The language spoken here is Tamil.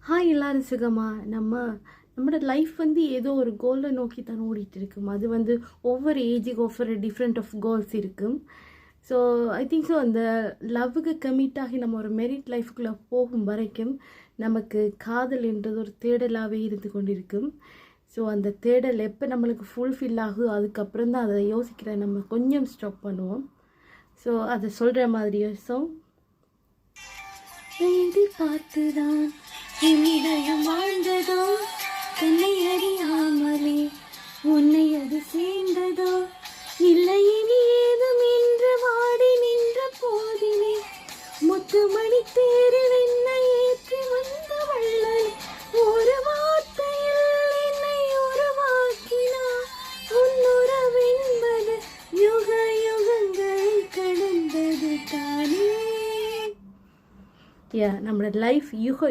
ஹாய் எல்லாரும் சுகமா நம்மளோட லைஃப் வந்து ஏதோ ஒரு கோலை நோக்கி தான் ஓடிட்டு இருக்கும். அது வந்து ஒவ்வொரு ஏஜுக்கு ஒவ்வொரு டிஃப்ரெண்ட் ஆஃப் கோல்ஸ் இருக்கும். ஸோ ஐ திங்க் ஸோ அந்த லவ்வுக்கு கமிட் ஆகி நம்ம ஒரு மெரிட் லைஃப்குள்ளே போகும் வரைக்கும் நமக்கு காதல் என்றது ஒரு தேடலாகவே இருந்து கொண்டிருக்கும். ஸோ அந்த தேடல் எப்போ நம்மளுக்கு ஃபுல்ஃபில் ஆகும் அதுக்கப்புறம் தான் அதை யோசிக்கிற நம்ம கொஞ்சம் ஸ்டாப் பண்ணுவோம். ஸோ அதை சொல்கிற மாதிரி யோசித்தோம். பார்த்துதான் என்னிடம் வாழ்ந்ததோ, தன்னை அறியாமலே உன்னை அது சேர்ந்ததோ, இல்லை இனி ஏதும் என்று வாடி நின்ற போதிலே முத்துமணி தேரில் என்னை ஏற்றி வந்த வள்ளல் ஒரு வார்த்தையில் என்னை உருவாக்கினார். உன்னுறவென்பது யுக யுகங்கள் கடந்தது தானே. நம்மளோட லைஃப் யுக